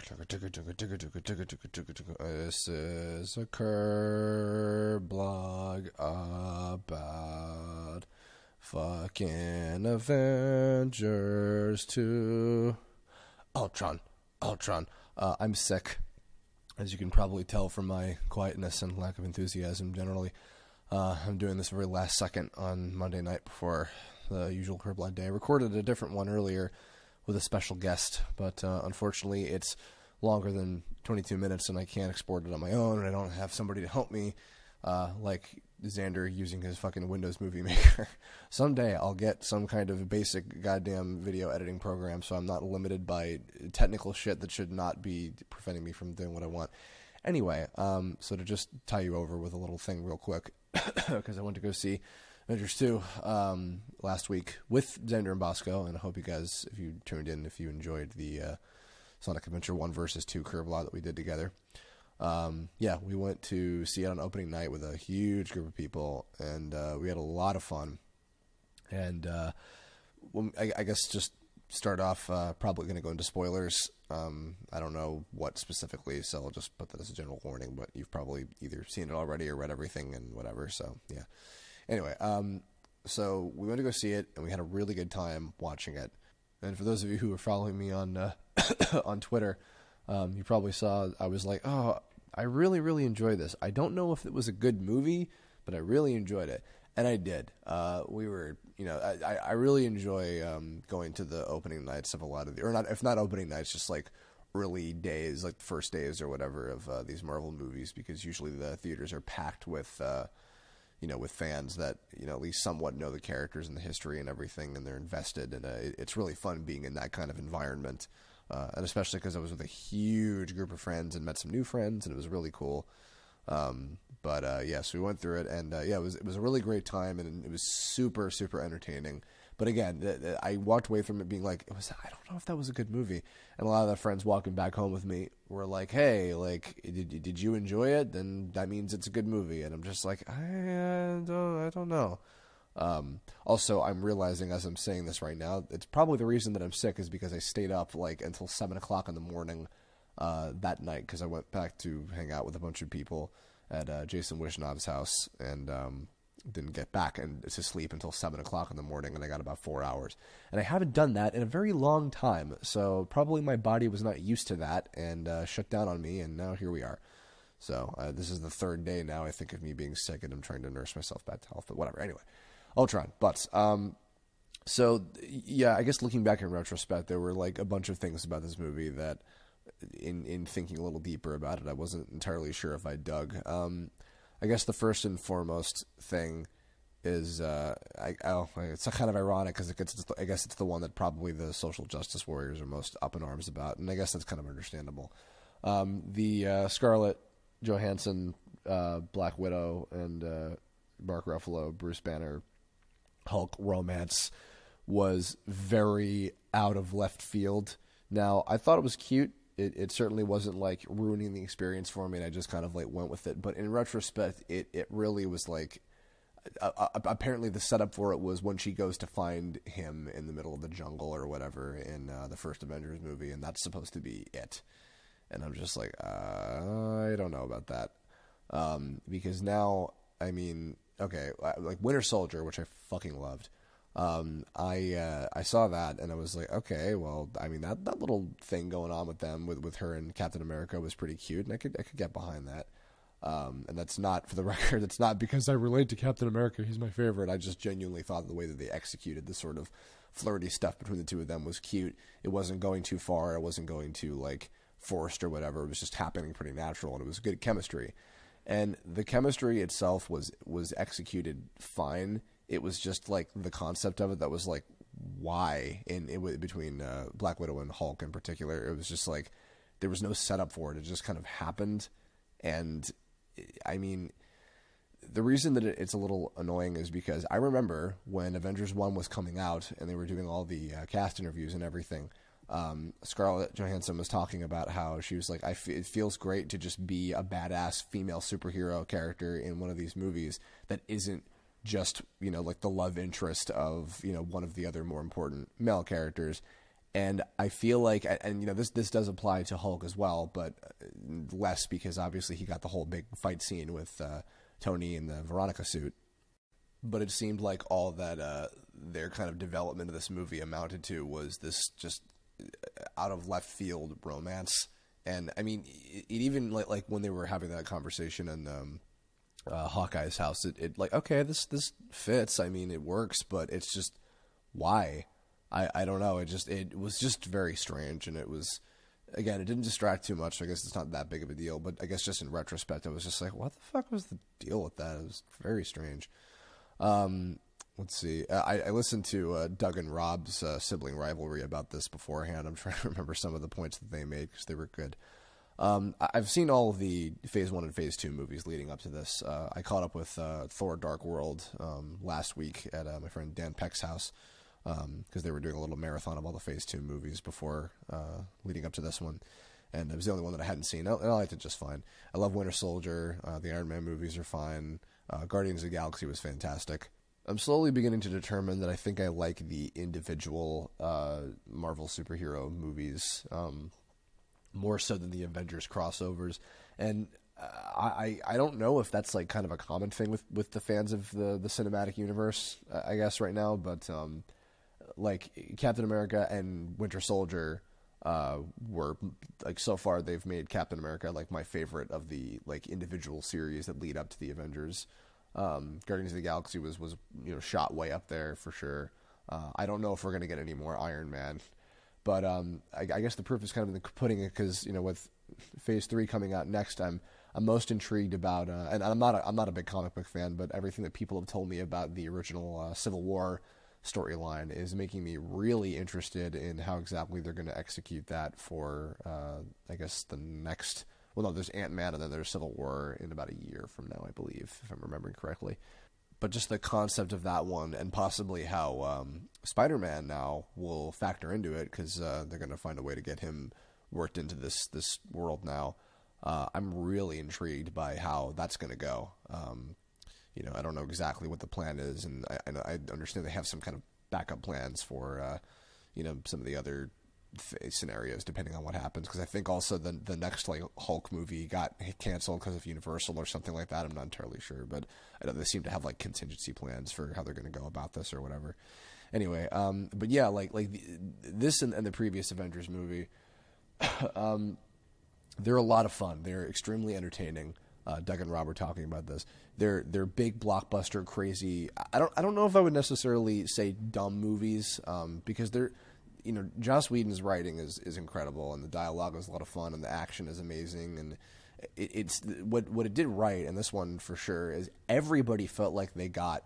This is a Kirblog about fucking Avengers 2. Ultron. I'm sick, as you can probably tell from my quietness and lack of enthusiasm generally. I'm doing this very last second on Monday night before the usual Kirblog day. I recorded a different one earlier with a special guest, but unfortunately it's longer than 22 minutes and I can't export it on my own, and I don't have somebody to help me, like Xander using his fucking Windows Movie Maker. Someday I'll get some kind of basic goddamn video editing program so I'm not limited by technical shit that should not be preventing me from doing what I want. Anyway, so to just tie you over with a little thing real quick, because I went to go see Avengers 2 last week with Xander and Bosco, and I hope you guys, if you tuned in, if you enjoyed the Sonic Adventure 1 versus 2 Kirblog that we did together. Yeah, we went to see it on opening night with a huge group of people, and we had a lot of fun. And I guess just start off, probably going to go into spoilers. I don't know what specifically, so I'll just put that as a general warning, but you've probably either seen it already or read everything and whatever, so yeah. Anyway, so we went to go see it, and we had a really good time watching it. And for those of you who are following me on on Twitter, you probably saw I was like, oh, I really, really enjoyed this. I don't know if it was a good movie, but I really enjoyed it. And I did. We were, I really enjoy going to the opening nights of a lot of the, or not, if not opening nights, just like early days, like the first days or whatever of these Marvel movies, because usually the theaters are packed with, with fans that, at least somewhat know the characters and the history and everything, and they're invested. And it's really fun being in that kind of environment. And especially because I was with a huge group of friends and met some new friends, and it was really cool. Yeah, so we went through it, and yeah, it was a really great time, and it was super, super entertaining. But again, I walked away from it being like, I don't know if that was a good movie. And a lot of the friends walking back home with me were like, hey, like, did you enjoy it? Then that means it's a good movie. And I'm just like, I don't know. Also, I'm realizing as I'm saying this right now, it's probably the reason that I'm sick is because I stayed up like until 7 o'clock in the morning that night, because I went back to hang out with a bunch of people at Jason Wishnob's house, and didn't get back and to sleep until 7 o'clock in the morning, and I got about 4 hours. And I haven't done that in a very long time, so probably my body was not used to that and shut down on me, and now here we are. So this is the third day now, I think, of me being sick, and I'm trying to nurse myself back to health, but whatever. Anyway, Ultron, butts. So, yeah, I guess looking back in retrospect, there were like a bunch of things about this movie that, in thinking a little deeper about it, I wasn't entirely sure if I dug. I guess the first and foremost thing is, it's kind of ironic because I guess it's the one that probably the social justice warriors are most up in arms about, and I guess that's kind of understandable. The Scarlett Johansson, Black Widow, and Mark Ruffalo, Bruce Banner, Hulk romance was very out of left field. Now, I thought it was cute. It certainly wasn't like ruining the experience for me, and I just kind of like went with it. But in retrospect, it really was like, apparently the setup for it was when she goes to find him in the middle of the jungle or whatever in the first Avengers movie, and that's supposed to be it. And I'm just like, I don't know about that. Because now, I mean, okay, like Winter Soldier, which I fucking loved. I saw that and I was like, okay, well, I mean, that little thing going on with them, with her and Captain America was pretty cute, and I could get behind that. And that's not, for the record, it's not because I relate to Captain America. He's my favorite. I just genuinely thought the way that they executed the sort of flirty stuff between the two of them was cute. It wasn't going too far. It wasn't going too like forced or whatever. It was just happening pretty natural, and it was good chemistry. And the chemistry itself was executed fine. It was just like the concept of it that was like, why between Black Widow and Hulk in particular. It was just like there was no setup for it. It just kind of happened. And I mean, the reason that it's a little annoying is because I remember when Avengers 1 was coming out and they were doing all the cast interviews and everything, Scarlett Johansson was talking about how she was like, it feels great to just be a badass female superhero character in one of these movies that isn't just, like the love interest of, one of the other more important male characters. And I feel like, and this does apply to Hulk as well, but less because obviously he got the whole big fight scene with Tony in the Veronica suit. But it seemed like all that their kind of development of this movie amounted to was this just out of left field romance. And I mean, it even like when they were having that conversation in Hawkeye's house, it like, okay, this fits. I mean, it works, but it's just why? I don't know. It was just very strange, and it was, again, it didn't distract too much. So I guess it's not that big of a deal, but I guess just in retrospect, I was just like, what the fuck was the deal with that? It was very strange. Let's see. I listened to Doug and Rob's sibling rivalry about this beforehand. I'm trying to remember some of the points that they made because they were good. I've seen all of the Phase 1 and Phase 2 movies leading up to this. I caught up with Thor Dark World last week at my friend Dan Peck's house because they were doing a little marathon of all the Phase 2 movies before leading up to this one. And it was the only one that I hadn't seen. I liked it just fine. I love Winter Soldier. The Iron Man movies are fine. Guardians of the Galaxy was fantastic. I'm slowly beginning to determine that I think I like the individual Marvel superhero movies more so than the Avengers crossovers. And I don't know if that's like kind of a common thing with the fans of the cinematic universe, I guess, right now. But like Captain America and Winter Soldier were like, so far they've made Captain America like my favorite of the like individual series that lead up to the Avengers. Guardians of the Galaxy was shot way up there for sure. I don't know if we're gonna get any more Iron Man, but I guess the proof is kind of in the pudding, because with Phase 3 coming out next, I'm most intrigued about, and I'm not a big comic book fan, but everything that people have told me about the original Civil War storyline is making me really interested in how exactly they're going to execute that for, I guess, the next. Well, no, there's Ant-Man, and then there's Civil War in about a year from now, I believe, if I'm remembering correctly. But just the concept of that one, and possibly how Spider-Man now will factor into it, because they're going to find a way to get him worked into this world now. I'm really intrigued by how that's going to go. I don't know exactly what the plan is, and I understand they have some kind of backup plans for, some of the other scenarios depending on what happens, because I think also the next like Hulk movie got canceled because of Universal or something like that. I'm not entirely sure, but I know they seem to have like contingency plans for how they're going to go about this or whatever. Anyway, but yeah, this and the previous Avengers movie, they're a lot of fun. They're extremely entertaining. Doug and Rob were talking about this. They're big blockbuster crazy. I don't know if I would necessarily say dumb movies, because they're, Joss Whedon's writing is incredible, and the dialogue is a lot of fun, and the action is amazing, and it's what it did right. And this one for sure is everybody felt like they got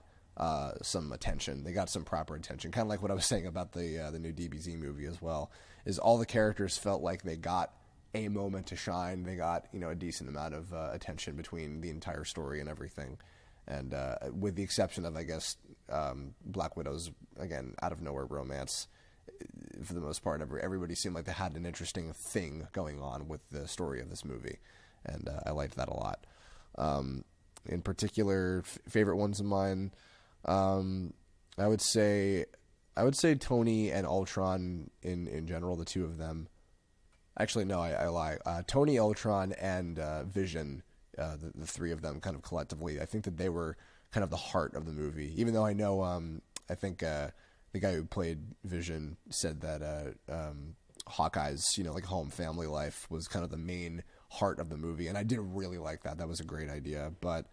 some attention. They got some proper attention, kind of like what I was saying about the new DBZ movie as well. Is all the characters felt like they got a moment to shine. They got a decent amount of attention between the entire story and everything. And with the exception of, I guess, Black Widow's, again, out of nowhere romance, for the most part, everybody seemed like they had an interesting thing going on with the story of this movie, and I liked that a lot. In particular, favorite ones of mine, I would say Tony and Ultron in general, the two of them. Actually, no, I lie. Tony, Ultron, and Vision, the three of them kind of collectively, I think that they were kind of the heart of the movie. Even though I know, I think the guy who played Vision said that Hawkeye's, like home family life was kind of the main heart of the movie, and I did really like that. That was a great idea. But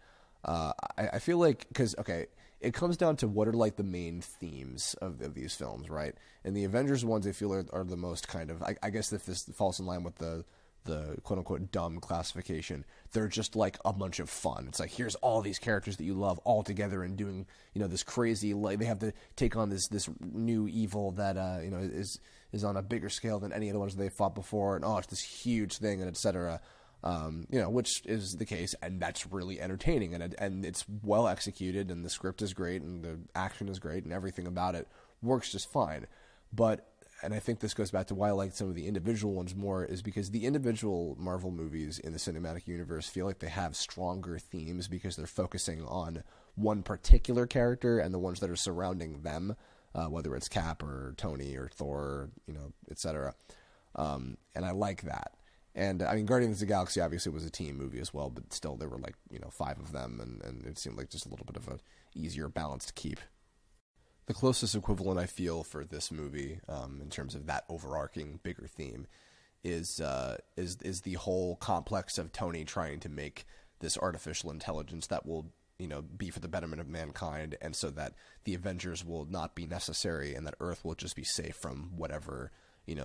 I feel like, because, okay, it comes down to what are like the main themes of these films, right? And the Avengers ones, I feel, are the most kind of, I guess if this falls in line with the quote-unquote dumb classification, they're just like a bunch of fun. It's like, here's all these characters that you love all together and doing, this crazy, like, they have to take on this new evil that, is on a bigger scale than any of the ones they fought before, and it's this huge thing, and etc. Which is the case, and that's really entertaining, and it's well executed, and the script is great, and the action is great, and everything about it works just fine. But, and I think this goes back to why I like some of the individual ones more, is because the individual Marvel movies in the cinematic universe feel like they have stronger themes because they're focusing on one particular character and the ones that are surrounding them. whether it's Cap or Tony or Thor, etc. And I like that. And I mean, Guardians of the Galaxy obviously was a team movie as well, but still there were like 5 of them, and it seemed like just a little bit of a easier balance to keep. The closest equivalent I feel for this movie, in terms of that overarching bigger theme, is the whole complex of Tony trying to make this artificial intelligence that will be for the betterment of mankind, and so that the Avengers will not be necessary, and that Earth will just be safe from whatever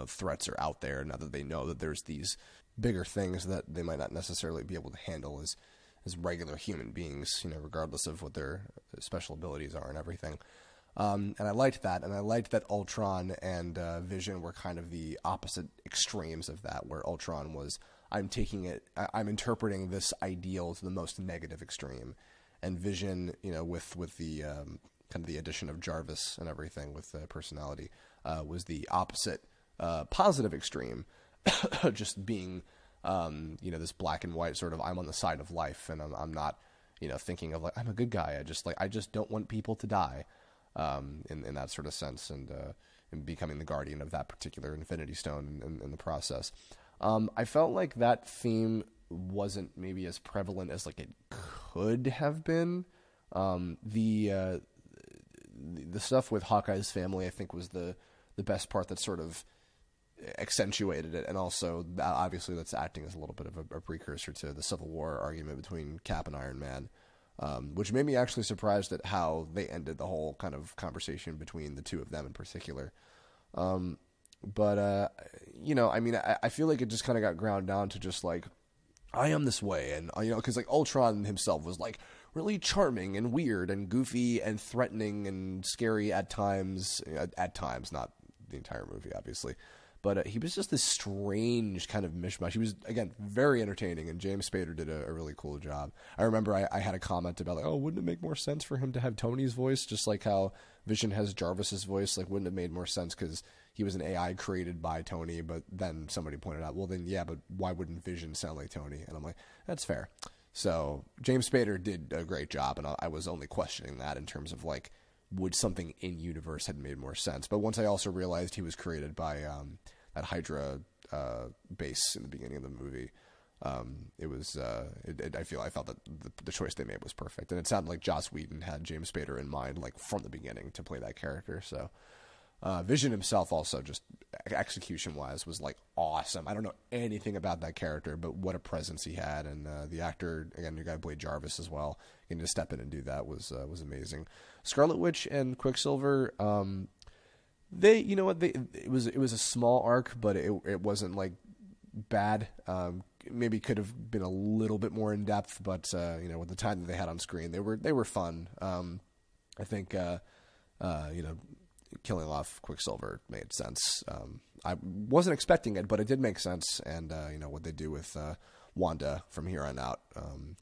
threats are out there. Now that they know that there's these bigger things that they might not necessarily be able to handle as regular human beings, regardless of what their special abilities are and everything. And I liked that, and I liked that Ultron and Vision were kind of the opposite extremes of that, where Ultron was, I'm interpreting this ideal to the most negative extreme, and Vision, with the kind of the addition of Jarvis and everything with the personality, was the opposite positive extreme, just being this black and white sort of, I'm on the side of life, and I'm not thinking of like I'm a good guy. I just don't want people to die. In that sort of sense, and becoming the guardian of that particular Infinity Stone in the process. I felt like that theme wasn't maybe as prevalent as like it could have been. The stuff with Hawkeye's family, I think, was the best part that sort of accentuated it, and also obviously that's acting as a little bit of a precursor to the Civil War argument between Cap and Iron Man. Which made me actually surprised at how they ended the whole kind of conversation between the two of them in particular. I mean, I feel like it just kind of got ground down to just like, I am this way. And, because like Ultron himself was like really charming and weird and goofy and threatening and scary at times, not the entire movie, obviously. But he was just this strange kind of mishmash. He was, again, very entertaining, and James Spader did a really cool job. I remember I had a comment about, like, wouldn't it make more sense for him to have Tony's voice, just like how Vision has Jarvis's voice? Like, wouldn't it have made more sense because he was an AI created by Tony? But then somebody pointed out, well, then, yeah, but why wouldn't Vision sound like Tony? And I'm like, that's fair. So James Spader did a great job, and I was only questioning that in terms of, like, would something in universe had made more sense. But once I also realized he was created by that Hydra base in the beginning of the movie, I felt that the choice they made was perfect, and it sounded like Joss Whedon had James Spader in mind, like from the beginning, to play that character. So Vision himself also, just execution-wise, was like awesome. I don't know anything about that character, but what a presence he had, and the actor, again, the guy who played Jarvis as well, getting to step in and do that was amazing. Scarlet Witch and Quicksilver, it was a small arc, but it wasn't like bad. Maybe could have been a little bit more in depth, but with the time that they had on screen, they were fun. I think killing off Quicksilver made sense. I wasn't expecting it, but it did make sense. And what they do with Wanda from here on out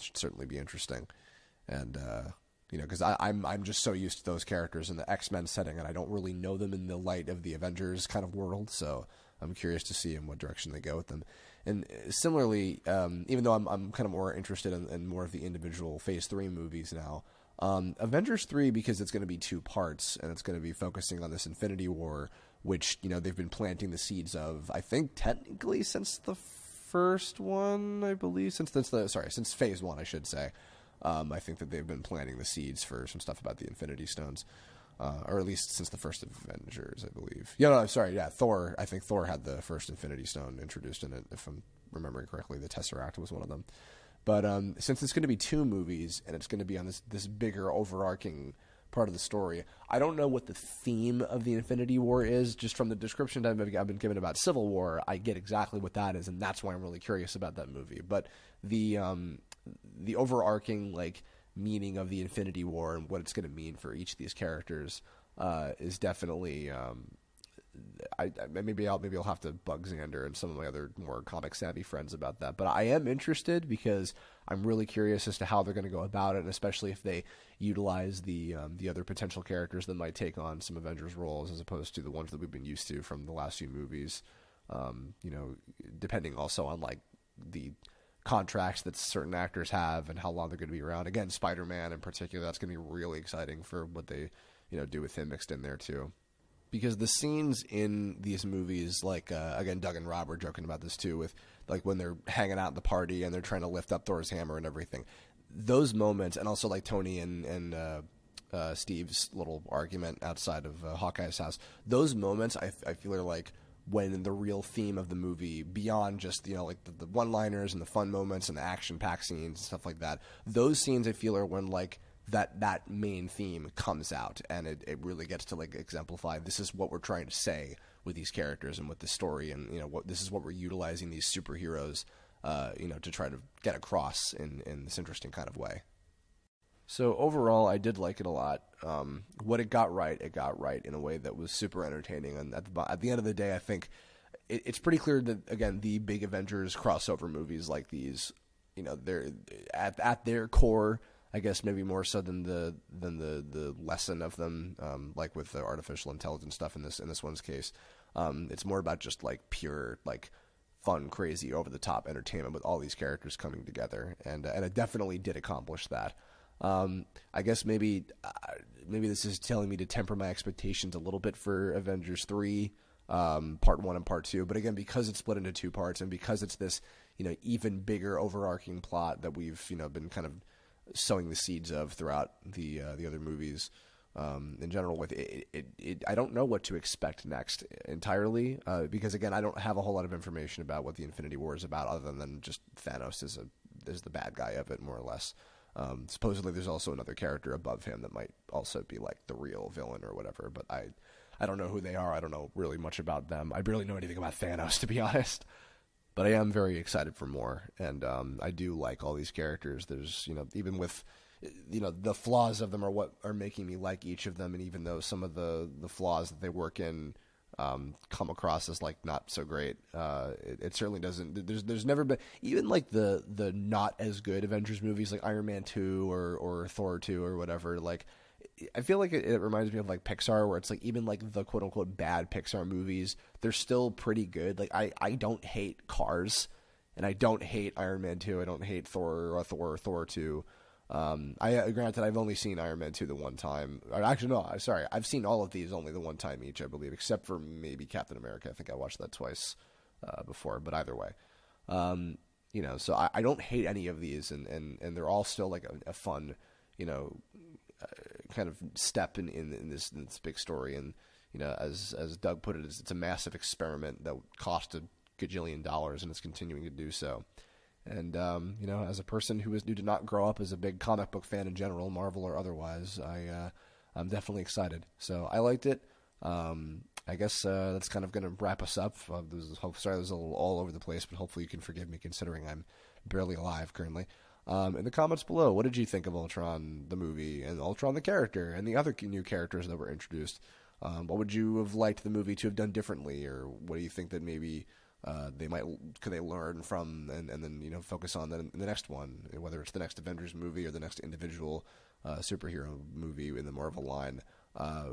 should certainly be interesting. And because I'm just so used to those characters in the X-Men setting, and I don't really know them in the light of the Avengers kind of world, so I'm curious to see in what direction they go with them. And similarly, even though I'm kind of more interested in more of the individual Phase 3 movies now, Avengers 3, because it's going to be 2 parts, and it's going to be focusing on this Infinity War, which, they've been planting the seeds of, I think, technically since the first one, I believe, since Phase 1, I should say. I think that they've been planting the seeds for some stuff about the Infinity Stones, or at least since the first Avengers, I believe. Thor. I think Thor had the first Infinity Stone introduced in it, if I'm remembering correctly. The Tesseract was one of them. But since it's going to be 2 movies, and it's going to be on this bigger overarching part of the story, I don't know what the theme of the Infinity War is. Just from the description I've been given about Civil War, I get exactly what that is, and that's why I'm really curious about that movie. But the overarching meaning of the Infinity War and what it's going to mean for each of these characters is definitely maybe I'll have to bug Xander and some of my other more comic savvy friends about that. But I am interested because I'm really curious as to how they're going to go about it, and especially if they utilize the other potential characters that might take on some Avengers roles as opposed to the ones that we've been used to from the last few movies. Depending also on the contracts that certain actors have and how long they're going to be around. Again, Spider-Man in particular, that's going to be really exciting for what they do with him mixed in there too. Because the scenes in these movies, like, again, Doug and Rob were joking about this too, with, like, when they're hanging out at the party and they're trying to lift up Thor's hammer and everything. Those moments, and also, like, Tony and Steve's little argument outside of Hawkeye's house, those moments, I feel are, like, when the real theme of the movie, beyond just, like, the one-liners and the fun moments and the action-packed scenes and stuff like that, those scenes, I feel, are when, like, that main theme comes out, and it really gets to, like, exemplify this is what we're trying to say with these characters and with the story, and this is what we're utilizing these superheroes to try to get across in this interesting kind of way. So overall, I did like it a lot. What it got right in a way that was super entertaining, and at the end of the day, I think it's pretty clear that, again, the big Avengers crossover movies like these, they're at their core, I guess maybe more so than the lesson of them, like with the artificial intelligence stuff in this one's case. It's more about just, like, pure, like, fun, crazy, over the top entertainment with all these characters coming together, and it definitely did accomplish that. I guess maybe this is telling me to temper my expectations a little bit for Avengers 3, Part 1 and Part 2. But again, because it's split into two parts, and because it's this, even bigger overarching plot that we've, been kind of sowing the seeds of throughout the other movies, in general, with it, I don't know what to expect next entirely, because again, I don't have a whole lot of information about what the Infinity War is about, other than just Thanos is the bad guy of it, more or less. Supposedly there's also another character above him that might also be, like, the real villain or whatever, but I don't know who they are. I don't know really much about them. I barely know anything about Thanos, to be honest. But I am very excited for more, and I do like all these characters. There's, even with, the flaws of them are what are making me like each of them, and even though some of the flaws that they work in come across as, like, not so great, it certainly doesn't. There's never been, even, like, the not as good Avengers movies, like Iron Man 2 or Thor 2 or whatever, like, I feel like it reminds me of, like, Pixar, where it's like, even, like, the quote-unquote bad Pixar movies, they're still pretty good. Like, I don't hate Cars, and I don't hate Iron Man 2, I don't hate Thor or Thor 2. Granted, I've only seen Iron Man 2 the one time. Actually, no, sorry, I've seen all of these only the one time each, I believe, except for maybe Captain America. I think I watched that twice before, but either way. So I don't hate any of these, and they're all still, like, a fun, kind of step in this big story. And as Doug put it, it's a massive experiment that cost $1 gajillion, and it's continuing to do so. And as a person who did not grow up as a big comic book fan in general, Marvel or otherwise, I'm definitely excited. So I liked it. I guess that's kind of going to wrap us up. Sorry, this is a little all over the place, but hopefully you can forgive me, considering I'm barely alive currently. In the comments below, what did you think of Ultron, the movie, and Ultron, the character, and the other new characters that were introduced? What would you have liked the movie to have done differently, or what do you think that maybe could they learn from, and then focus on in the next one, whether it's the next Avengers movie or the next individual superhero movie in the Marvel line?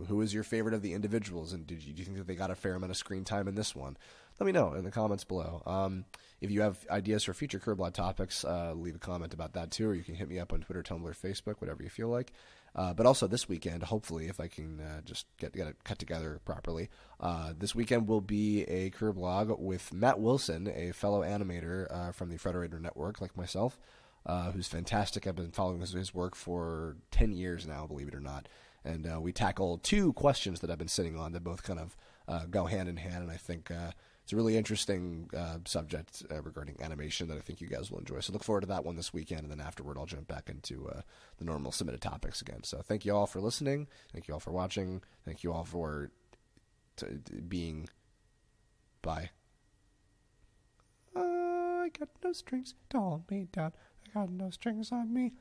Who is your favorite of the individuals, and do you think that they got a fair amount of screen time in this one? Let me know in the comments below. If you have ideas for future Kirblog topics, leave a comment about that too, or you can hit me up on Twitter, Tumblr, Facebook, whatever you feel like. But also this weekend, hopefully, if I can just get it cut together properly, this weekend will be a Kirblog with Matt Wilson, a fellow animator from the Frederator Network, like myself, who's fantastic. I've been following his work for 10 years now, believe it or not. And we tackle two questions that I've been sitting on that both kind of go hand in hand, and I think it's a really interesting subject regarding animation that I think you guys will enjoy. So look forward to that one this weekend, and then afterward I'll jump back into the normal submitted topics again. So thank you all for listening. Thank you all for watching. Thank you all for being... Bye. I got no strings to hold me down. I got no strings on me.